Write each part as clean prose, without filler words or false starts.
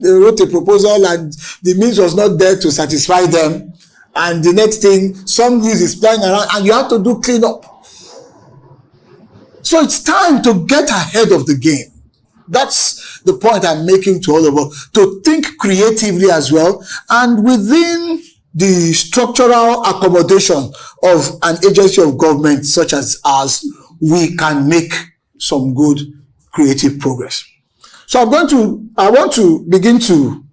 They wrote a proposal and the means was not there to satisfy them. And the next thing, some news is flying around and you have to do cleanup. So it's time to get ahead of the game. That's the point I'm making to all of us, to think creatively as well, and within the structural accommodation of an agency of government such as ours, we can make some good creative progress. So I want to begin to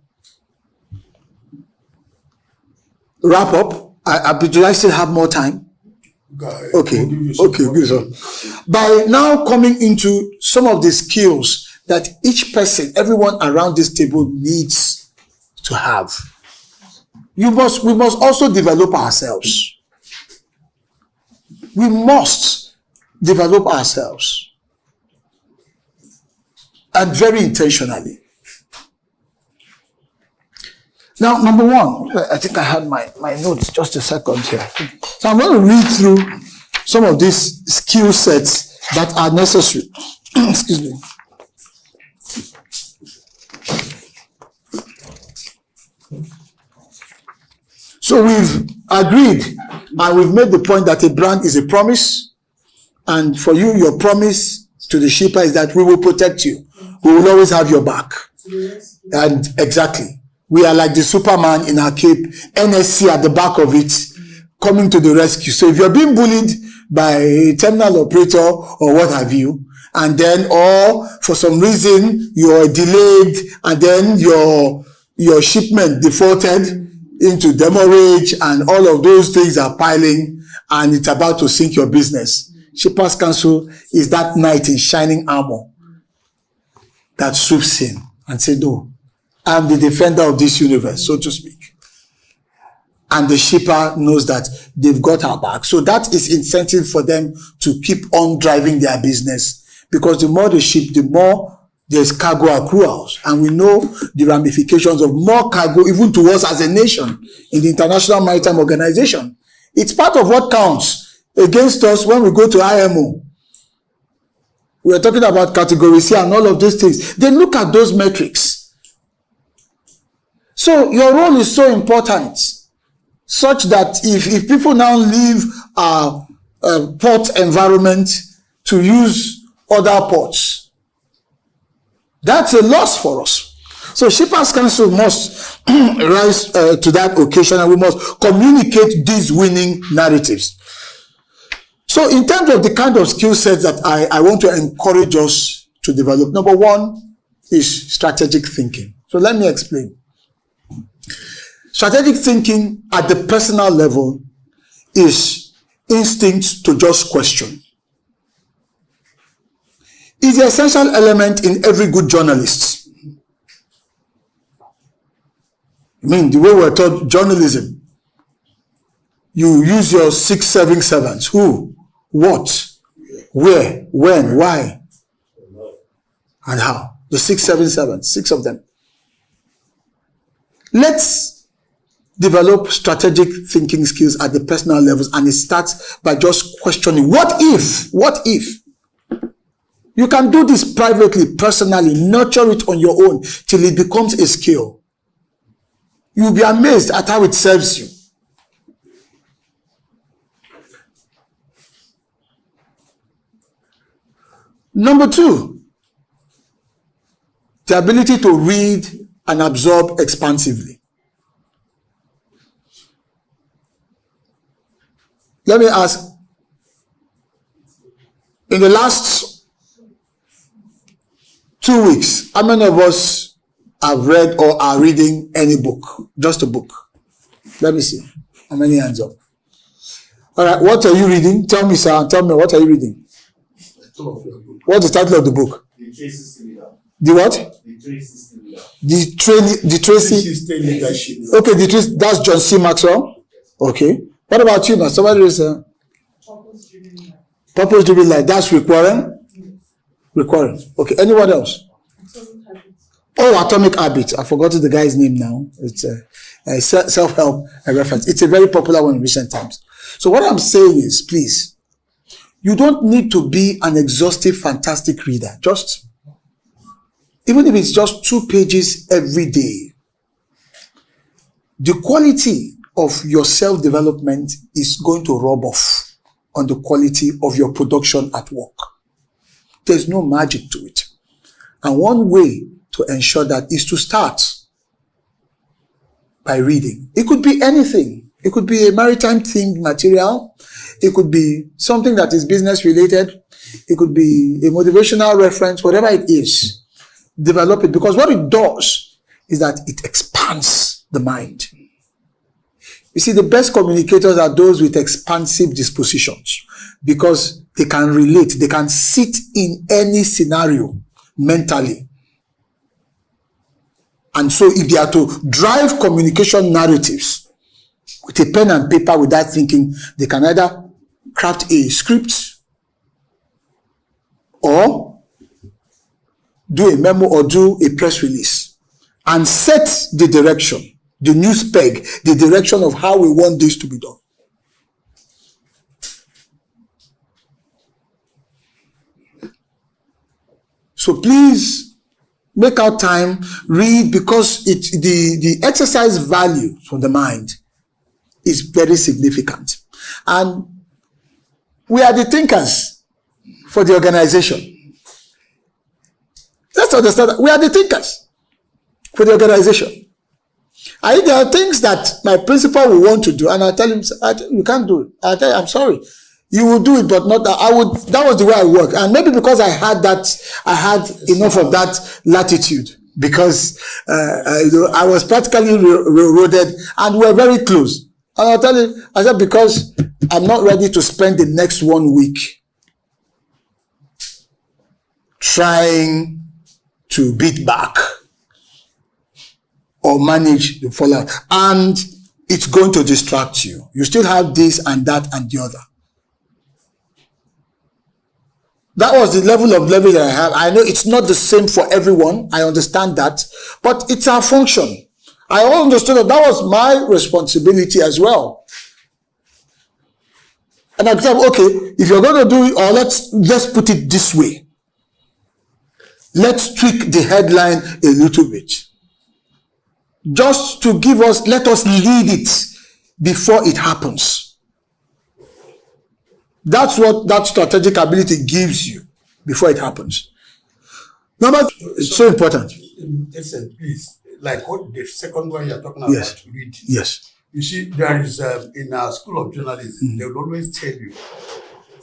wrap up. Do I still have more time? Okay, good. So, by now coming into some of the skills that each person, everyone around this table needs to have, we must also develop ourselves. We must develop ourselves, and very intentionally. Now, number one, I think I had my notes, just a second here. So I'm going to read through some of these skill sets that are necessary. Excuse me. So we've agreed and we've made the point that a brand is a promise. And for you, your promise to the shipper is that we will protect you. We will always have your back. And exactly. We are like the Superman in our cape, NSC at the back of it, coming to the rescue. So if you're being bullied by a terminal operator or what have you, and then, or for some reason you're delayed and then your shipment defaulted into demurrage and all of those things are piling and it's about to sink your business. Shippers Council is that knight in shining armor that swoops in and says, no, I'm the defender of this universe, so to speak. And the shipper knows that they've got our back. So that is incentive for them to keep on driving their business. Because the more they ship, the more there's cargo accruals. And we know the ramifications of more cargo, even to us as a nation, in the International Maritime Organization. It's part of what counts against us when we go to IMO. We're talking about category C and all of these things. They look at those metrics. So your role is so important, such that if people now leave our port environment to use other ports, that's a loss for us. So Shippers Council must rise to that occasion, and we must communicate these winning narratives. So in terms of the kind of skill sets that I want to encourage us to develop, number one is strategic thinking. So let me explain. Strategic thinking at the personal level is instinct to just question. It's the essential element in every good journalist. I mean, the way we're taught journalism, you use your 6 7 7s. Who, what, where, when, why, and how. The 6 7 7s, 6 of them. Let's develop strategic thinking skills at the personal levels, and it starts by just questioning, what if? What if? You can do this privately, personally, nurture it on your own till it becomes a skill. You'll be amazed at how it serves you. Number two, the ability to read and absorb expansively. Let me ask, in the last 2 weeks, how many of us have read or are reading any book? Just a book. Let me see. How many hands up? All right, what are you reading? Tell me, sir. Tell me, what are you reading? What's the title of the book? The Tracy Leader. The what? The Tracy Leader. The Tracy Leadership. Okay, the Tracy, that's John C. Maxwell. Okay. What about you now? Somebody is Purpose Driven Life. That's Rick Warren. Rick Warren. Okay. Anyone else? Atomic Habits. I forgot the guy's name now. It's a self-help reference. It's a very popular one in recent times. So what I'm saying is, please, you don't need to be an exhaustive, fantastic reader. Just even if it's just 2 pages every day, the quality of your self-development is going to rub off on the quality of your production at work. There's no magic to it. And one way to ensure that is to start by reading. It could be anything. It could be a maritime themed material. It could be something that is business related. It could be a motivational reference, whatever it is. Develop it, because what it does is that it expands the mind. You see, the best communicators are those with expansive dispositions, because they can relate, they can sit in any scenario mentally. And so if they are to drive communication narratives with a pen and paper without thinking, they can either craft a script or do a memo or do a press release and set the direction, the news peg, the direction of how we want this to be done. So please make out time, read, because the exercise value for the mind is very significant. And we are the thinkers for the organization. Let's understand that we are the thinkers for the organization. There are things that my principal will want to do, and I tell him, you can't do it. I tell him, I'm sorry. You will do it, but not that. That was the way I work. And maybe because I had enough of that latitude, because I was practically railroaded and we were very close. And I'll tell him, I said, because I'm not ready to spend the next 1 week trying to beat back or manage the fallout. And it's going to distract you. You still have this and that and the other. That was the level of leverage that I have. I know it's not the same for everyone. I understand that. But it's our function. I understood that was my responsibility as well. And I said, okay, if you're going to do it, or let's put it this way. Let's tweak the headline a little bit. Just to let us lead it before it happens. That's what that strategic ability gives you before it happens. Number, it's so important. Listen, please, like what the second one you're talking about, yes. Read. Yes. You see, there is, in our school of journalism, they will always tell you,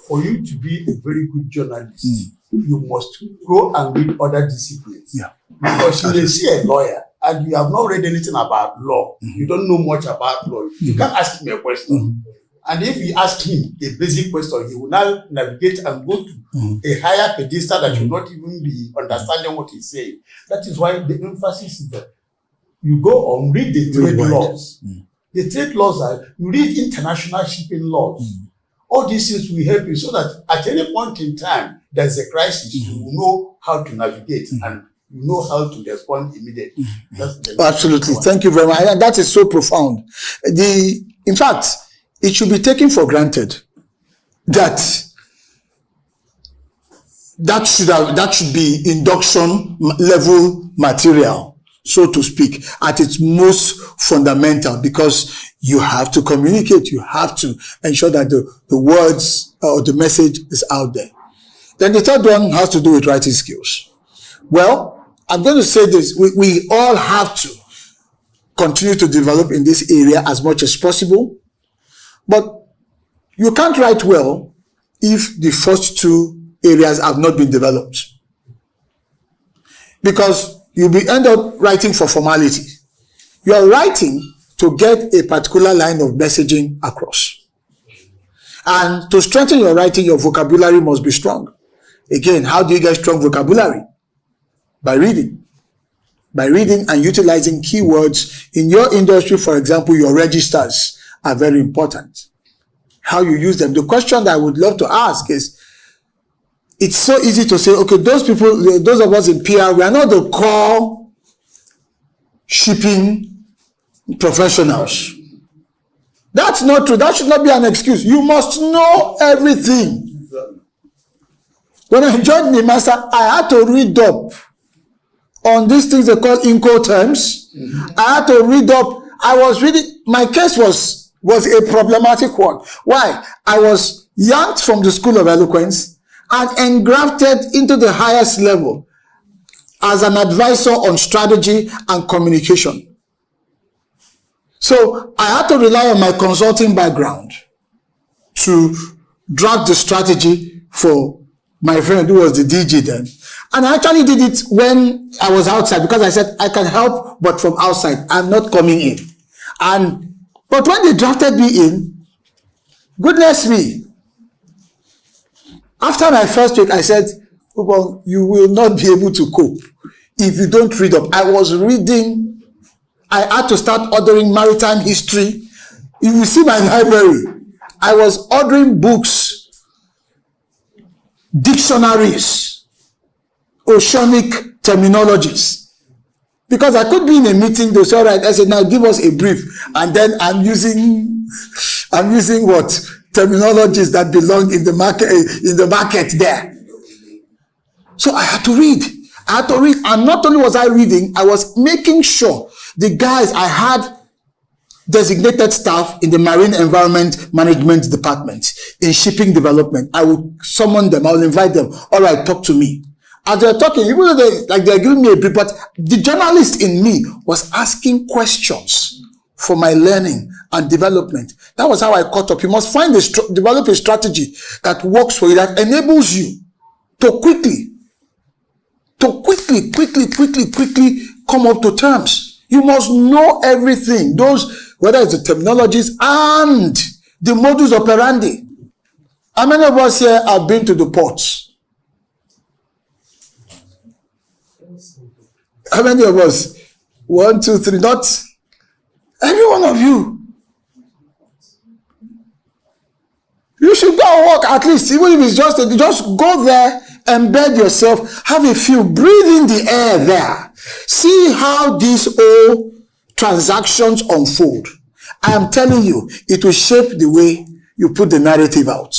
for you to be a very good journalist, you must go and read other disciplines. Yeah. Because you may see a lawyer and you have not read anything about law. You don't know much about law. You can't ask him a question. And if you ask him a basic question, he will now navigate and go to a higher pedestal that you will not even be understanding what he's saying. That is why the emphasis is that you go on, read the trade laws. The trade laws are, you read international shipping laws. All these things will help you so that at any point in time, there's a crisis, you will know how to navigate and you know how to respond immediately. Absolutely. Thank you very much. And that is so profound. In fact, it should be taken for granted that should be induction level material, so to speak, at its most fundamental, because you have to communicate, you have to ensure that the words or the message is out there. Then the third one has to do with writing skills. Well, I'm going to say this, we all have to continue to develop in this area as much as possible. But you can't write well if the first two areas have not been developed. Because you'll end up writing for formality. You're writing to get a particular line of messaging across. And to strengthen your writing, your vocabulary must be strong. Again, how do you get strong vocabulary? By reading. By reading and utilizing keywords. In your industry, for example, your registers are very important. How you use them. The question that I would love to ask is, it's so easy to say, okay, those of us in PR, we are not the core shipping professionals. That's not true. That should not be an excuse. You must know everything. When I joined NIMASA, I had to read up on these things they call Incoterms. I had to read up. I was reading, my case was a problematic one. Why? I was yanked from the School of Eloquence and engrafted into the highest level as an advisor on strategy and communication. So I had to rely on my consulting background to draft the strategy for my friend who was the DG then. And I actually did it when I was outside because I said, I can help, but from outside. I'm not coming in. But when they drafted me in, goodness me, after my first week, I said, well, you will not be able to cope if you don't read up. I was reading. I had to start ordering maritime history. You will see my library. I was ordering books, dictionaries, oceanic terminologies. Because I could be in a meeting, they'll say, all right, I said, now give us a brief. And then I'm using what? Terminologies that belong in the market there. So I had to read. And not only was I reading, I was making sure the guys, I had designated staff in the Marine Environment Management Department, in shipping development. I would summon them, I will invite them. All right, talk to me. As they're talking, even though they're giving me a brief, but the journalist in me was asking questions for my learning and development. That was how I caught up. You must develop a strategy that works for you, that enables you to quickly come up to terms. You must know everything. Those, whether it's the terminologies and the modus operandi. How many of us here have been to the ports? How many of us? 1, 2, 3, not every one of you. You should go and walk at least, even if it's just go there, embed yourself, have a feel, breathe in the air there. See how these all transactions unfold. I am telling you, it will shape the way you put the narrative out.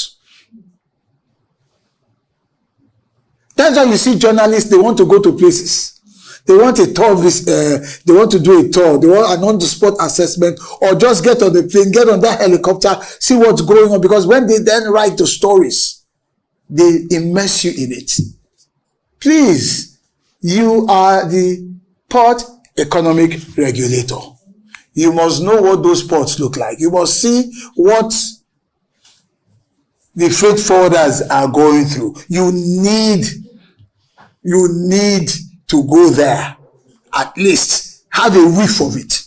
That's why you see journalists, they want to go to places. They want a tour, they want to do a tour, they want an on-the-spot assessment, or just get on the plane, get on that helicopter, see what's going on, because when they then write the stories, they immerse you in it. Please, you are the port economic regulator. You must know what those ports look like. You must see what the freight forwarders are going through. You need to go there, at least have a whiff of it.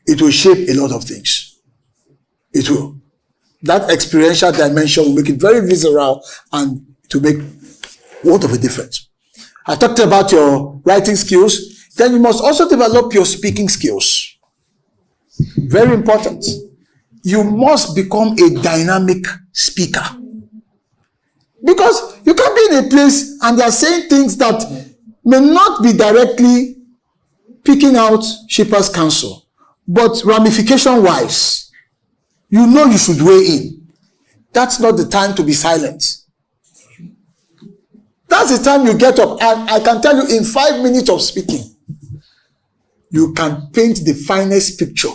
It will shape a lot of things. It will. That experiential dimension will make it very visceral and to make what of a difference. I talked about your writing skills. Then you must also develop your speaking skills. Very important. You must become a dynamic speaker. Because you can't be in a place and they're saying things that may not be directly picking out Shippers Council, but ramification-wise, you know you should weigh in. That's not the time to be silent. That's the time you get up. And I can tell you, in 5 minutes of speaking, you can paint the finest picture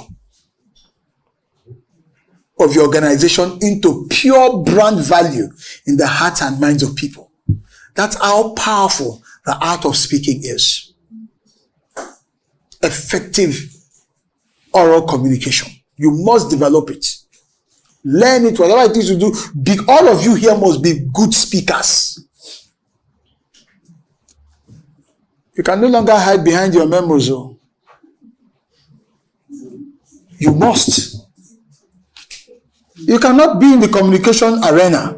of your organization into pure brand value in the hearts and minds of people. That's how powerful the art of speaking is. Effective oral communication. You must develop it. Learn it, whatever it is you do. All of you here must be good speakers. You can no longer hide behind your memos. You must. You cannot be in the communication arena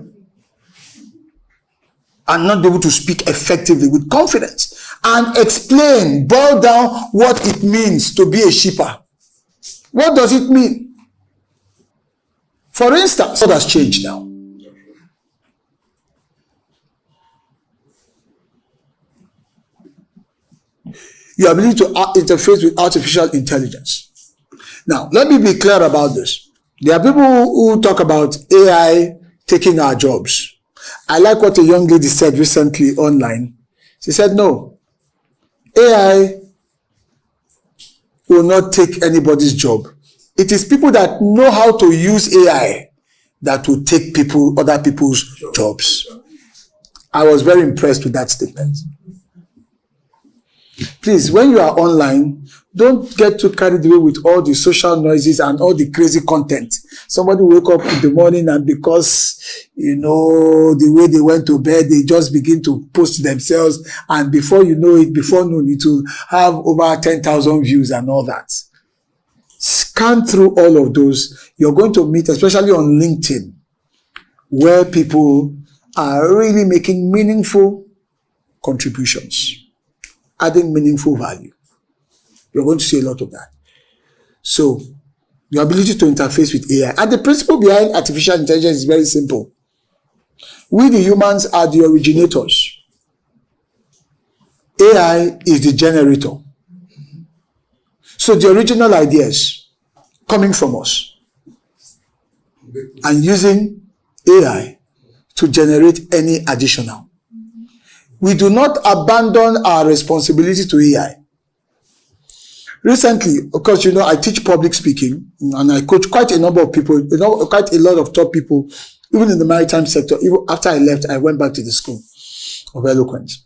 and not be able to speak effectively with confidence and explain, boil down what it means to be a shipper. What does it mean? For instance, what has changed now? Your ability to interface with artificial intelligence. Now, let me be clear about this. There are people who talk about AI taking our jobs. I like what a young lady said recently online. She said, no, AI will not take anybody's job. It is people that know how to use AI that will take other people's jobs. I was very impressed with that statement. Please, when you are online, don't get too carried away with all the social noises and all the crazy content. Somebody wake up in the morning and because, the way they went to bed, they just begin to post themselves. And before you know it, before noon, it will have over 10,000 views and all that. Scan through all of those. You're going to meet, especially on LinkedIn, where people are really making meaningful contributions, adding meaningful value. You're going to see a lot of that. So, the ability to interface with AI. And the principle behind artificial intelligence is very simple. We, the humans, are the originators. AI is the generator. So, the original ideas coming from us and using AI to generate any additional. We do not abandon our responsibility to AI. Recently, of course, I teach public speaking and I coach quite a number of people, quite a lot of top people, even in the maritime sector. Even after I left, I went back to the school of eloquence.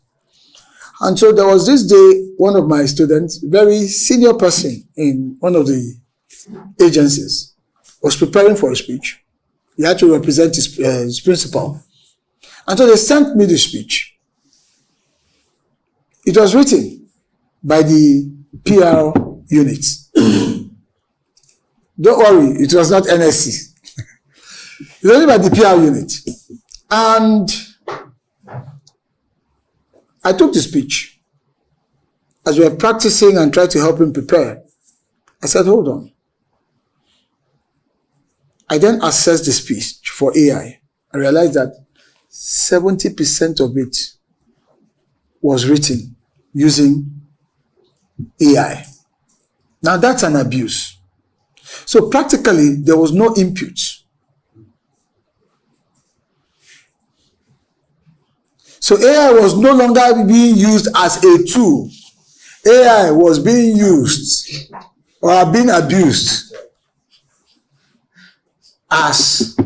And so there was this day, one of my students, very senior person in one of the agencies, was preparing for a speech. He had to represent his principal. And so they sent me the speech. It was written by the PR unit. Don't worry, it was not NSC. It was written by the PR unit. And I took the speech. As we were practicing and tried to help him prepare, I said, hold on. I then assessed the speech for AI. I realized that 70% of it was written using AI. Now that's an abuse. So practically, there was no input. So AI was no longer being used as a tool. AI was being used or being abused as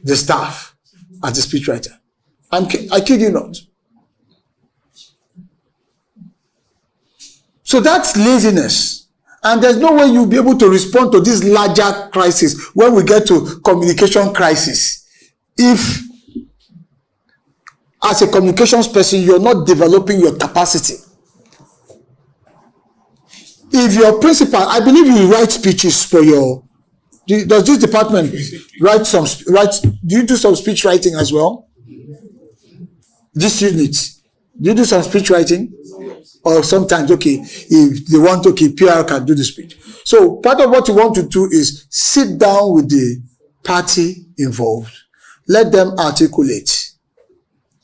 the staff, as the speechwriter. I kid you not. So that's laziness. And there's no way you'll be able to respond to this larger crisis when we get to communication crisis. If, as a communications person, you're not developing your capacity. If your principal, I believe you write speeches for your, does this department do you do some speech writing as well? This unit, do you do some speech writing? Or sometimes, if they want, PR can do the speech. So part of what you want to do is sit down with the party involved, let them articulate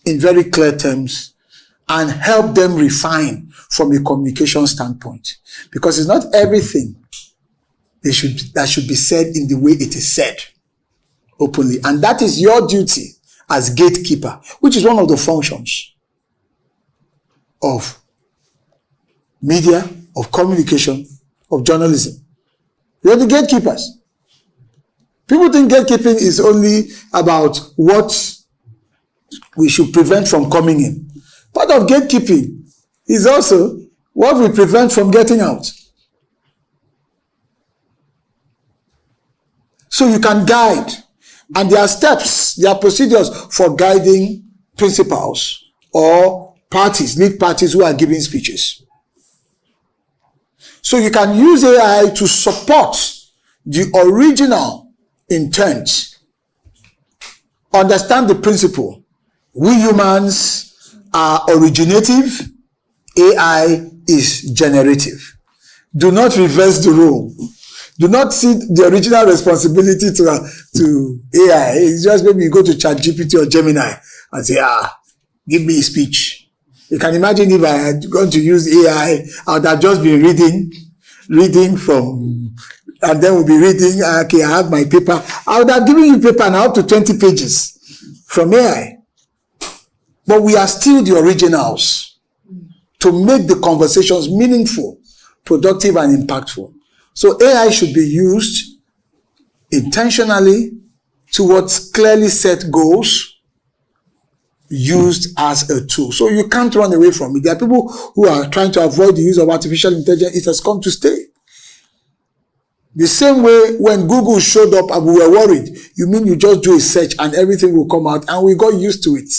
in very clear terms and help them refine from a communication standpoint. Because it's not everything that should be said in the way it is said openly. And that is your duty as gatekeeper, which is one of the functions of media, of communication, of journalism. You're the gatekeepers. People think gatekeeping is only about what we should prevent from coming in. Part of gatekeeping is also what we prevent from getting out. So you can guide. And there are steps, there are procedures for guiding principals or parties, lead parties who are giving speeches. So you can use AI to support the original intent. Understand the principle. We humans are originative. AI is generative. Do not reverse the role. Do not see the original responsibility to AI. It's just maybe you go to ChatGPT or Gemini and say, give me a speech. You can imagine if I had gone to use AI, I would have just been reading from, and then we'll be reading, I have my paper. I would have given you paper now up to 20 pages from AI. But we are still the originals. to make the conversations meaningful, productive, and impactful. So AI should be used intentionally towards clearly set goals, used as a tool. So you can't run away from it. There are people who are trying to avoid the use of artificial intelligence. It has come to stay. The same way when Google showed up and we were worried, you mean you just do a search and everything will come out, and we got used to it.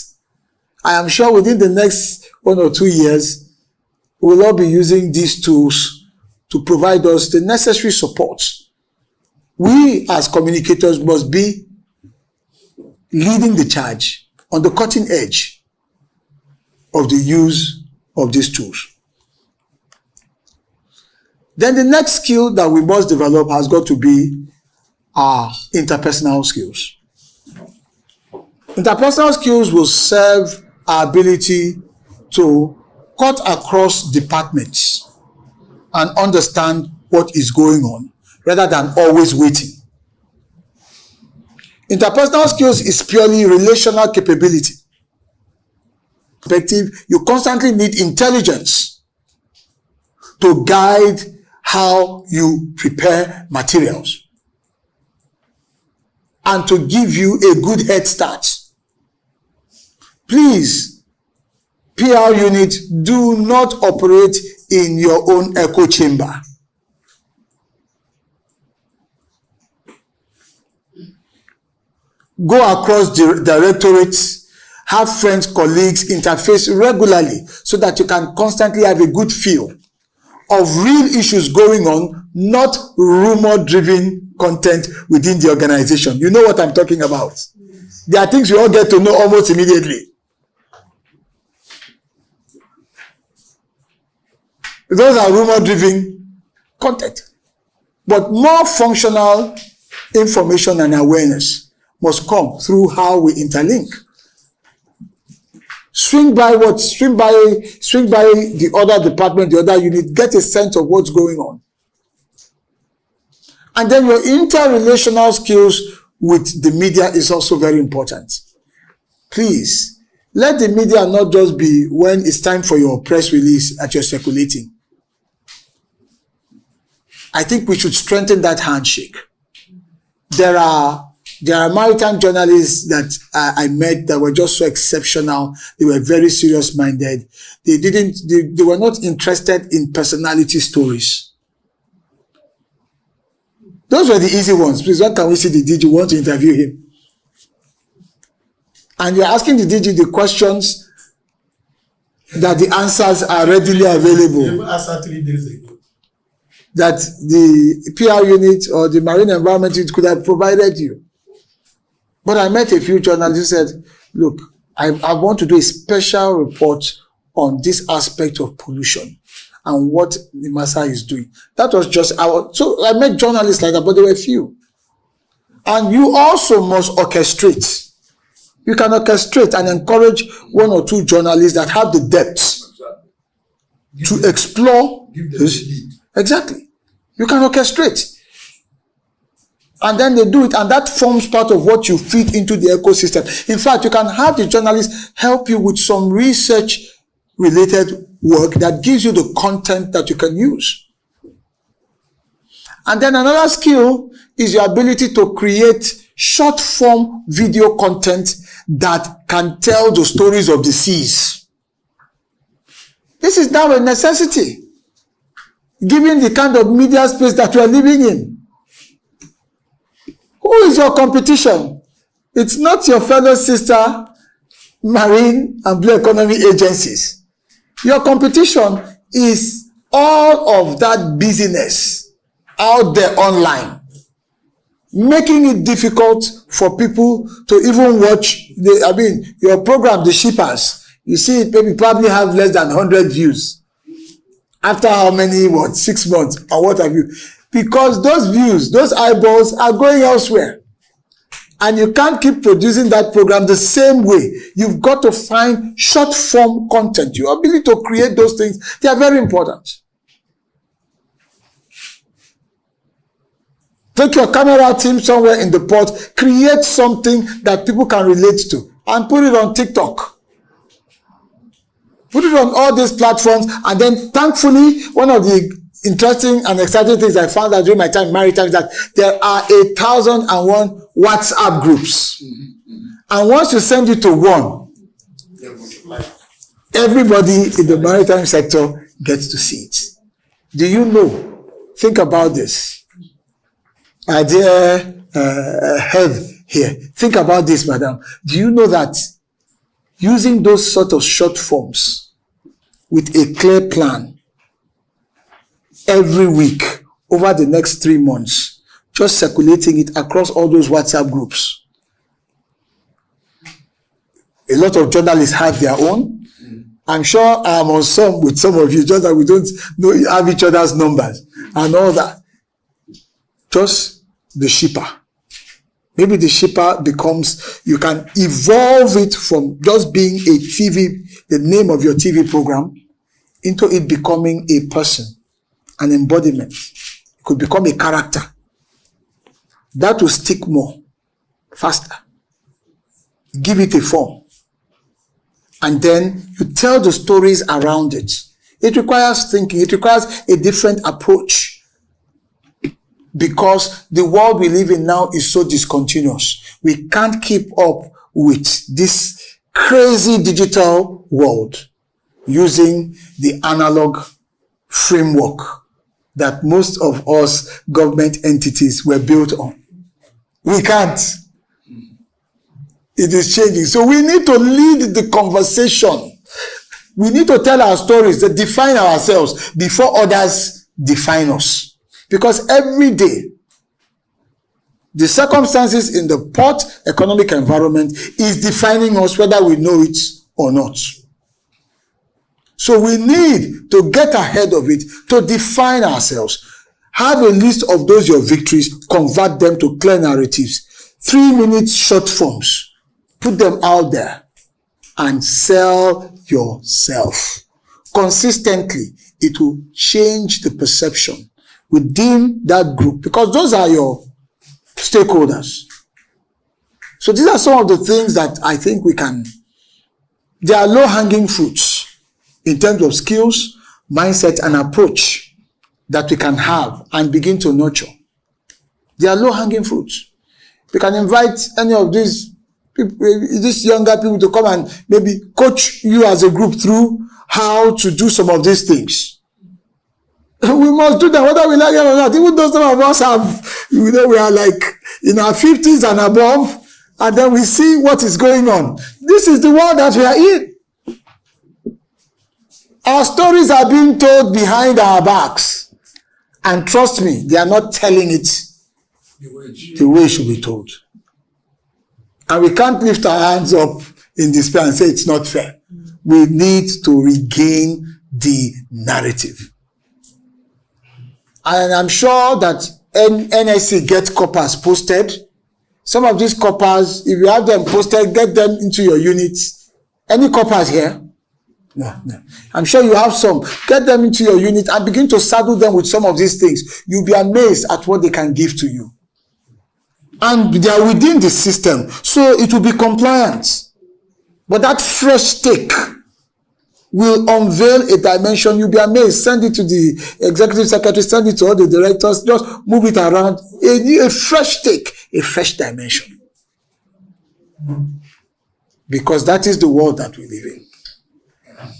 I am sure within the next 1 or 2 years, we'll all be using these tools to provide us the necessary support. We as communicators must be leading the charge on the cutting edge of the use of these tools. Then the next skill that we must develop has got to be our interpersonal skills. Interpersonal skills will serve our ability to cut across departments and understand what is going on rather than always waiting. Interpersonal skills is purely relational capability. You constantly need intelligence to guide how you prepare materials and to give you a good head start. Please, PR unit, do not operate in your own echo chamber. Go across the directorates, have friends, colleagues, interface regularly so that you can constantly have a good feel of real issues going on, not rumor-driven content within the organization. You know what I'm talking about. There are things we all get to know almost immediately. Those are rumor-driven content. But more functional information and awareness must come through how we interlink. Swing by the other department, the other unit, get a sense of what's going on. And then your interrelational skills with the media is also very important. Please, let the media not just be when it's time for your press release that you're circulating. I think we should strengthen that handshake. There are maritime journalists that I met that were just so exceptional. They were very serious-minded. They were not interested in personality stories. Those were the easy ones. Please, when can we see the DG? We want to interview him. And you're asking the DG the questions that the answers are readily available. You answered 3 days ago. That the PR unit or the marine environment unit could have provided you. But I met a few journalists who said, look, I want to do a special report on this aspect of pollution and what NIMASA is doing. That was just so I met journalists like that, but there were few. And you also must orchestrate. You can orchestrate and encourage 1 or 2 journalists that have the depth to explore this. Exactly. You can orchestrate. And then they do it, and that forms part of what you feed into the ecosystem. In fact, you can have the journalists help you with some research-related work that gives you the content that you can use. And then another skill is your ability to create short-form video content that can tell the stories of the seas. This is now a necessity, given the kind of media space that we are living in. Who is your competition? It's not your fellow sister marine and blue economy agencies. Your competition is all of that business out there online, making it difficult for people to even watch your program, The Shippers. You see it probably have less than 100 views. After how many, 6 months or what have you? Because those views, those eyeballs are going elsewhere. And you can't keep producing that program the same way. You've got to find short form content. Your ability to create those things, they are very important. Take your camera team somewhere in the port, create something that people can relate to, and put it on TikTok. Put it on all these platforms, and then thankfully, one of the interesting and exciting things I found out during my time in Maritime is that there are 1,001 WhatsApp groups. And once you send it to one, everybody in the maritime sector gets to see it. Do you know? Think about this. My dear head here, think about this, madam. Do you know that using those sort of short forms with a clear plan every week over the next 3 months, just circulating it across all those WhatsApp groups? A lot of journalists have their own. I'm sure I'm on some with some of you, just that we don't know, have each other's numbers and all that. Just the shipper. Maybe the shipper becomes, you can evolve it from just being a TV, the name of your TV program, into it becoming a person, an embodiment. It could become a character. That will stick more, faster. Give it a form. And then you tell the stories around it. It requires thinking. It requires a different approach. Because the world we live in now is so discontinuous. We can't keep up with this crazy digital world using the analog framework that most of us government entities were built on. We can't. It is changing. So we need to lead the conversation. We need to tell our stories that define ourselves before others define us. Because every day, the circumstances in the port economic environment is defining us whether we know it or not. So we need to get ahead of it to define ourselves. Have a list of those your victories, convert them to clear narratives. 3-minute short forms. Put them out there and sell yourself. Consistently, it will change the perception within that group, because those are your stakeholders. So these are some of the things that I think they are low-hanging fruits in terms of skills, mindset, and approach that we can have and begin to nurture. They are low-hanging fruits. We can invite any of these people, these younger people, to come and maybe coach you as a group through how to do some of these things. We must do that, whether we like it or not. Even though some of us have, we are like in our 50s and above, and then we see what is going on. This is the world that we are in. Our stories are being told behind our backs. And trust me, they are not telling it the way it should be told. And we can't lift our hands up in despair and say it's not fair. We need to regain the narrative. And I'm sure that NSC gets coppers posted. Some of these coppers, if you have them posted, get them into your units. Any coppers here? No. I'm sure you have some. Get them into your unit and begin to saddle them with some of these things. You'll be amazed at what they can give to you. And they are within the system, so it will be compliant. But that fresh take will unveil a dimension. You'll be amazed. Send it to the executive secretary, send it to all the directors, just move it around. A fresh take, a fresh dimension. Because that is the world that we live in.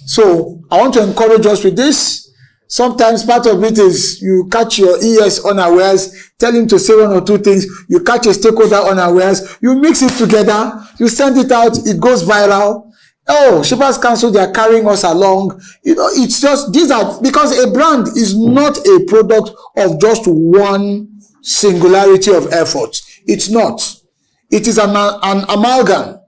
So I want to encourage us with this. Sometimes part of it is you catch your ES unawares, tell him to say 1 or 2 things, you catch a stakeholder unawares, you mix it together, you send it out, it goes viral. Oh, Shippers Council, they are carrying us along. It's just, these are, because a brand is not a product of just one singularity of effort. It's not. It is an amalgam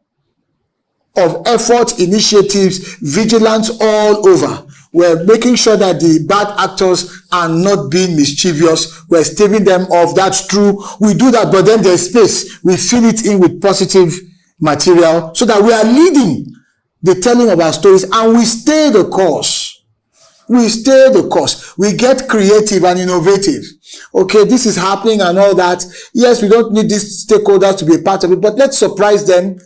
of effort, initiatives, vigilance all over. We're making sure that the bad actors are not being mischievous. We're staving them off. That's true. We do that, but then there's space. We fill it in with positive material so that we are leading the telling of our stories, and we stay the course. We stay the course. We get creative and innovative. Okay, this is happening and all that. Yes, we don't need these stakeholders to be a part of it, but let's surprise them.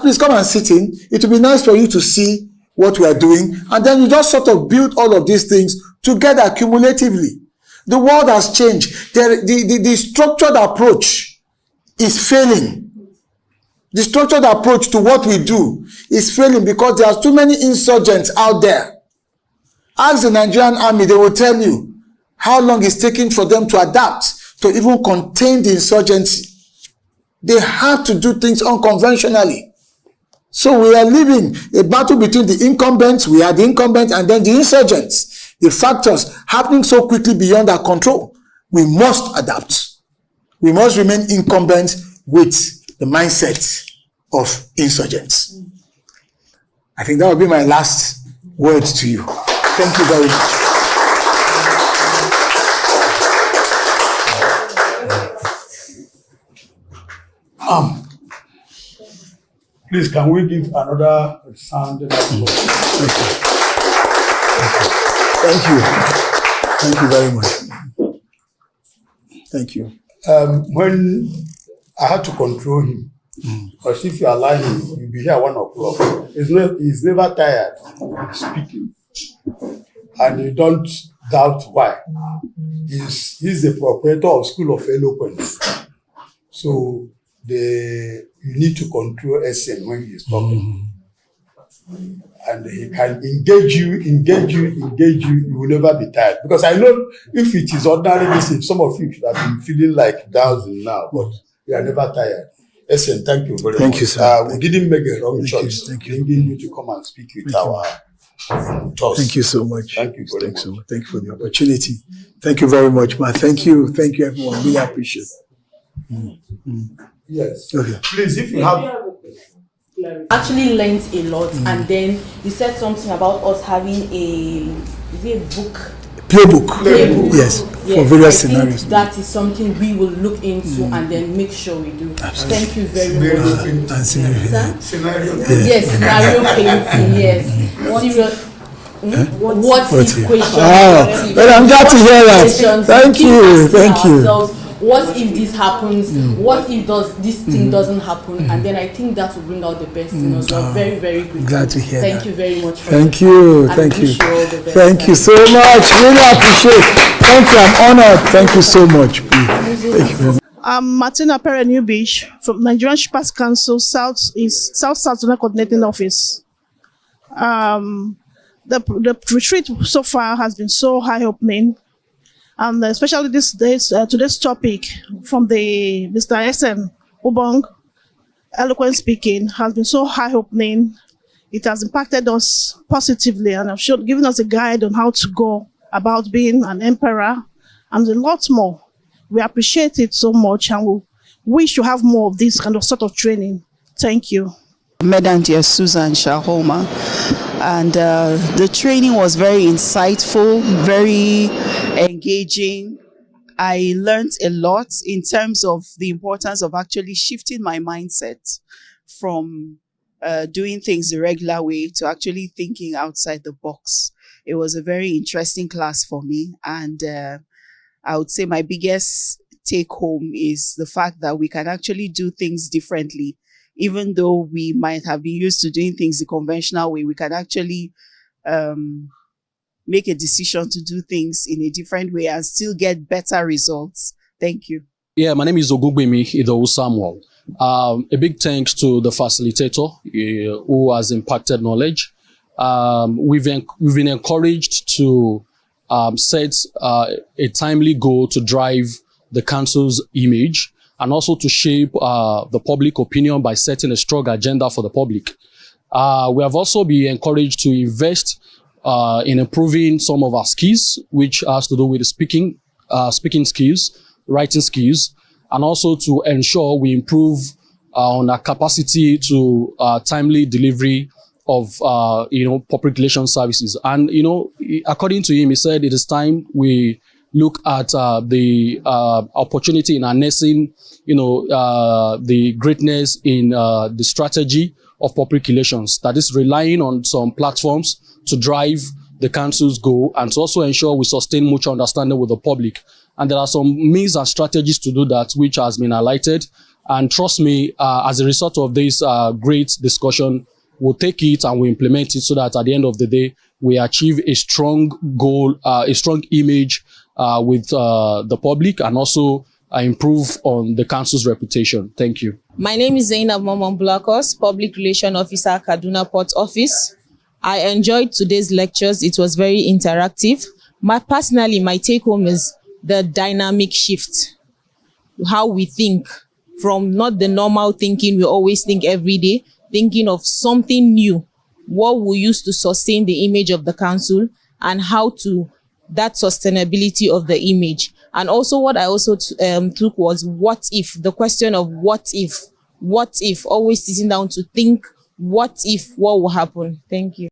Please come and sit in. It will be nice for you to see what we are doing, and then you just sort of build all of these things together cumulatively. The world has changed. The structured approach is failing. The structured approach to what we do is failing because there are too many insurgents out there. Ask the Nigerian army, they will tell you how long it's taking for them to adapt to even contain the insurgency. They have to do things unconventionally. So we are living a battle between the incumbents, we are the incumbents, and then the insurgents. The factors happening so quickly beyond our control. We must adapt. We must remain incumbent with the mindset of insurgents. I think that will be my last words to you. Thank you very much. Please, can we give another sound? Thank you. Thank you very much. Thank you. When I had to control him, because if you allow him, he'll be here 1 o'clock. He's never tired speaking. And you don't doubt why. He's the proprietor of School of Eloquence. So you need to control SN when he's talking. And he can engage you, you will never be tired. Because I know if it is ordinary message, some of you should have been feeling like dowsing now, but you are never tired. SN, thank you very much. Thank you, sir. We didn't make a wrong choice. Thank you. Bringing you to come and speak with our thoughts. Thank you so much. Thank you very much. So much. Thank you for the opportunity. Thank you very much, man. Thank you. Thank you, everyone. Really appreciate it. Yes. Okay. Please, if you have... Actually learned a lot, and then you said something about us having a book Playbook. Yes. For various scenarios. That is something we will look into and then make sure we do. Absolutely. Thank you very much. And scenario. Scenario. Yes, scenario painting. Yes. Serious. What if question? Well, I'm glad to hear that. Thank you. Thank you. What if this happens? What if this thing doesn't happen? And then I think that will bring out the best in us. We're very, very good. Glad to hear Thank that. you very much. Thank you. And Thank you. wish all the best. Thank you so much. Really appreciate it. Thank you. I'm honored. Thank you so much. Thank you very much. I'm Martina Perry New Beach from Nigerian Shippers Council South Zone Coordinating Office. The retreat so far has been so eye-opening, and especially today's topic from the Mr. SN Obong, eloquent speaking, has been so eye-opening. It has impacted us positively and have given us a guide on how to go about being an emperor and a lot more. We appreciate it so much, and we wish to have more of this kind of sort of training. Thank you. Madam dear Susan Shahoma, and the training was very insightful, very engaging. I learned a lot in terms of the importance of actually shifting my mindset from doing things the regular way to actually thinking outside the box. It was a very interesting class for me, and I would say my biggest take home is the fact that we can actually do things differently. Even though we might have been used to doing things the conventional way, we can actually make a decision to do things in a different way and still get better results. Thank you. Yeah, my name is Ogugbemi Idowu Samuel. A big thanks to the facilitator who has impacted knowledge. We've been encouraged to set a timely goal to drive the council's image, and also to shape the public opinion by setting a strong agenda for the public. We have also been encouraged to invest in improving some of our skills, which has to do with speaking skills, writing skills, and also to ensure we improve on our capacity to timely delivery of public relations services. And according to him, he said it is time we look at the opportunity in harnessing, the greatness in the strategy of public relations, that is relying on some platforms to drive the council's goal and to also ensure we sustain mutual understanding with the public. And there are some means and strategies to do that, which has been highlighted. And trust me, as a result of this great discussion, we'll take it and we implement it so that at the end of the day, we achieve a strong goal, a strong image with the public, and also improve on the council's reputation. Thank you. My name is Zainab Momon Blakos, Public Relation Officer, Kaduna Port Office. I enjoyed today's lectures. It was very interactive. Personally, my take home is the dynamic shift. How we think from not the normal thinking we always think every day, thinking of something new, what we use to sustain the image of the council, and how to that sustainability of the image. And also what I also took was what if, the question of what if, always sitting down to think, what will happen? Thank you.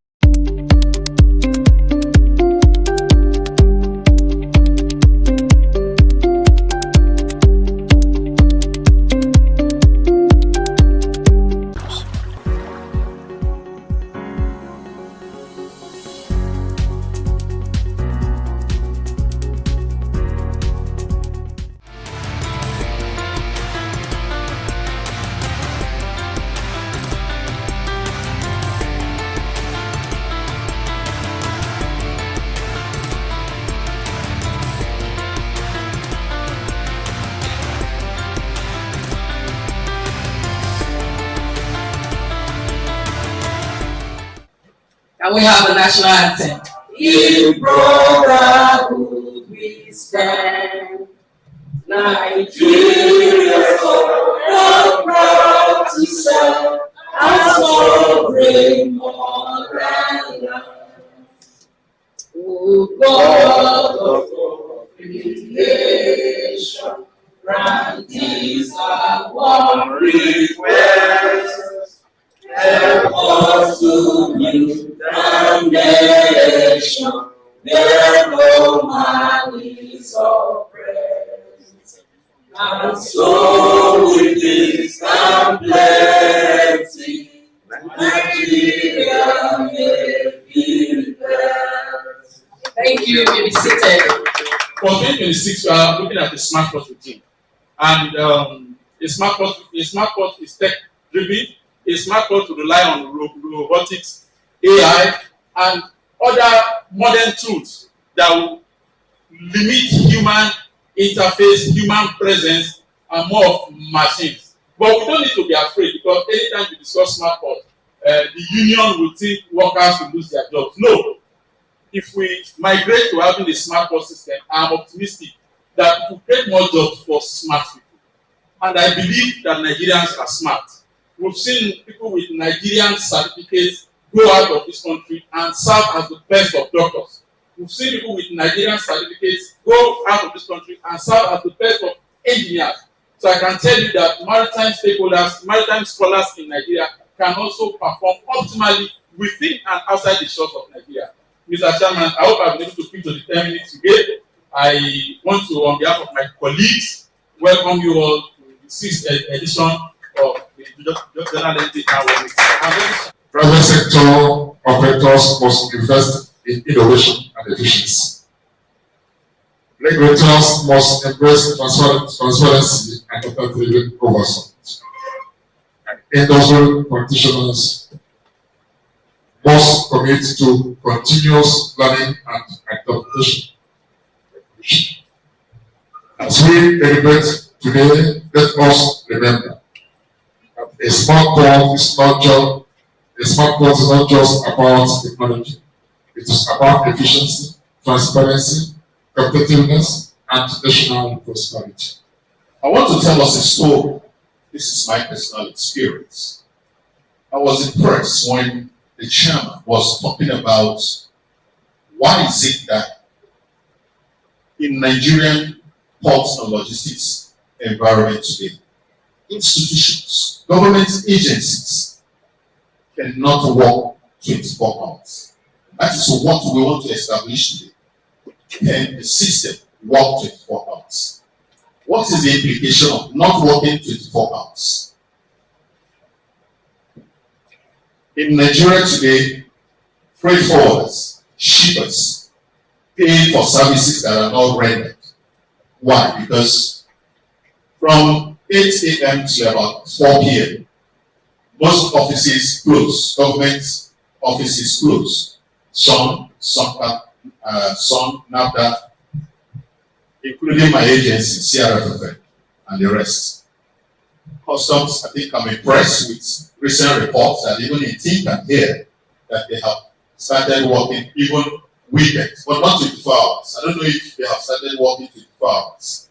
And we have the national anthem. In brotherhood we stand, Nigeria so proud to serve as sovereign motherland. O God of all creation, grant this our one request. Help us to build the nation where no man is oppressed. And so with this and plenty, Nigeria may be blessed. Thank you. You may be seated. For 2026, we are looking at the smart port routine. And a smart port is tech-driven. A smart port to rely on robotics, AI, and other modern tools that will limit human interface, human presence, and more of machines. But we don't need to be afraid, because anytime we discuss smart port, the union will think workers will lose their jobs. No. If we migrate to having a smart port system, I'm optimistic that it will create more jobs for smart people. And I believe that Nigerians are smart. We've seen people with Nigerian certificates go out of this country and serve as the best of doctors. We've seen people with Nigerian certificates go out of this country and serve as the best of engineers. So I can tell you that maritime stakeholders, maritime scholars in Nigeria can also perform optimally within and outside the shores of Nigeria. Mr. Chairman, I hope I've been able to speak to the 10 minutes you gave. I want to, on behalf of my colleagues, welcome you all to the 6th edition of the General Awards. Private sector operators must invest in innovation and efficiency. Regulators must embrace transparency and data-driven oversight. And industrial practitioners must commit to continuous learning and adaptation. As we deliberate today, let us remember that a smart port is not just about technology. It is about efficiency, transparency, competitiveness, and national prosperity. I want to tell us a story. This is my personal experience. I was impressed when the chairman was talking about why is it that in Nigerian ports and logistics environment today, institutions, government agencies cannot work 24 hours. That is what we want to establish today. Can the system work 24 hours? What is the implication of not working 24 hours? In Nigeria today, freight forwarders, shippers, pay for services that are not rendered. Why? Because from 8 a.m. to about 4 p.m., most offices close, government offices close. Some NAFDAC, including my agency, CRFFN, and the rest. Customs, I think I'm impressed with recent reports that even in Tinkan here, that they have started working even weekends, but not 24 hours. I don't know if they have started working 24 hours.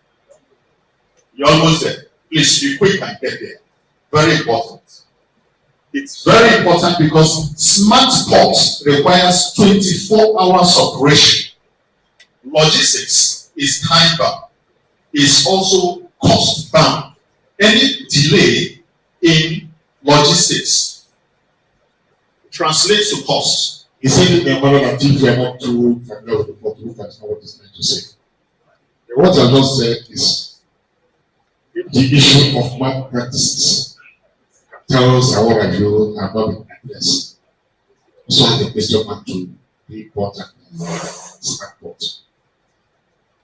You're almost there. Please be quick and get there. Very important. It's very important because smart ports requires 24 hours operation. Logistics is time bound. It's also cost bound. Any delay in logistics translates to cost. He said the model that if you are not too familiar with the book, look at what it's meant to say. What I just said is the issue of malpractices. Tell us what have you have not been addressed. So the question mark to the important support.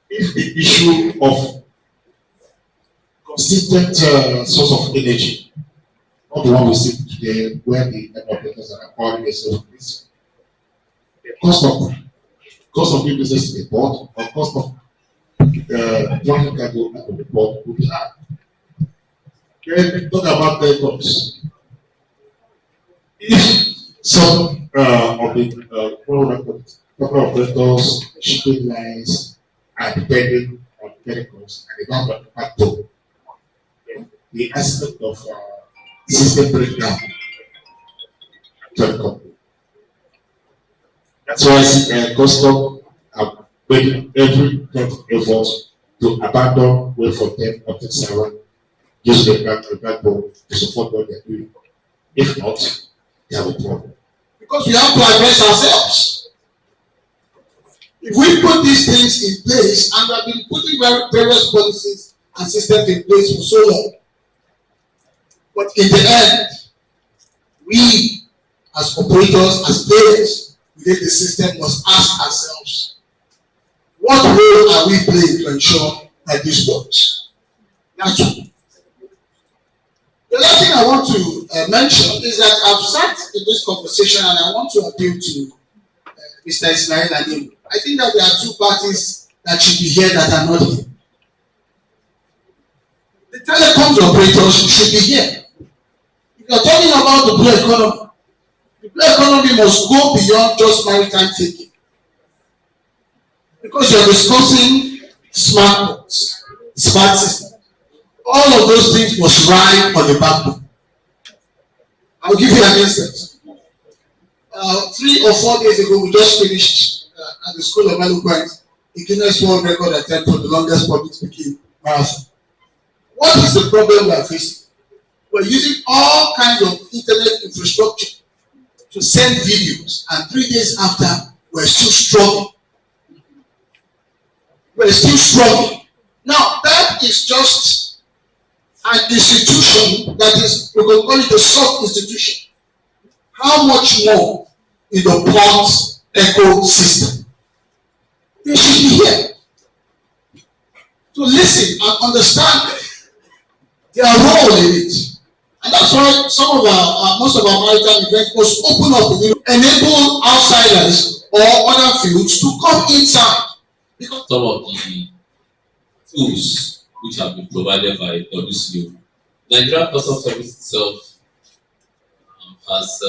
If the issue of consistent source of energy, not the one we see today, where the operators are acquiring themselves, the cost of doing business in the port, or cost of joining cargo out of the port will be high. Then talk about telecoms. If some of the operators, shipping lines are depending on telecoms and they don't have a backbone, the aspect of system breakdown telecom. That's why custom are making every effort to abandon way for them of the server, use the backbone to support what they're doing. If not, they have a problem. Because we have to address ourselves. If we put these things in place, and we have been putting various policies and systems in place for so long, but in the end, we as operators, as players within the system must ask ourselves, what role are we playing to ensure that this works? That's all. The last thing I want to mention is that I've sat in this conversation and I want to appeal to Mr. Ismail Adim. I think that there are two parties that should be here that are not here. The telecoms operators should be here. If you're talking about the blue economy must go beyond just maritime thinking. Because you're discussing smart ports, smart systems. All of those things must ride on the backbone. I'll give you an instance. 3 or 4 days ago, we just finished at the School of Eloquence a Guinness World Record attempt for the longest public speaking marathon. What is the problem we are facing? We're using all kinds of internet infrastructure to send videos, and 3 days after, we're still struggling. We're still struggling. Now, that is just an institution that is, we can call it a soft institution. How much more in the port ecosystem? They should be here to listen and understand their role in it. And that's why some of most of our maritime events must open up, enable outsiders or other fields to come inside. Because some of the tools which have been provided by WCO, Nigeria Customs Service itself has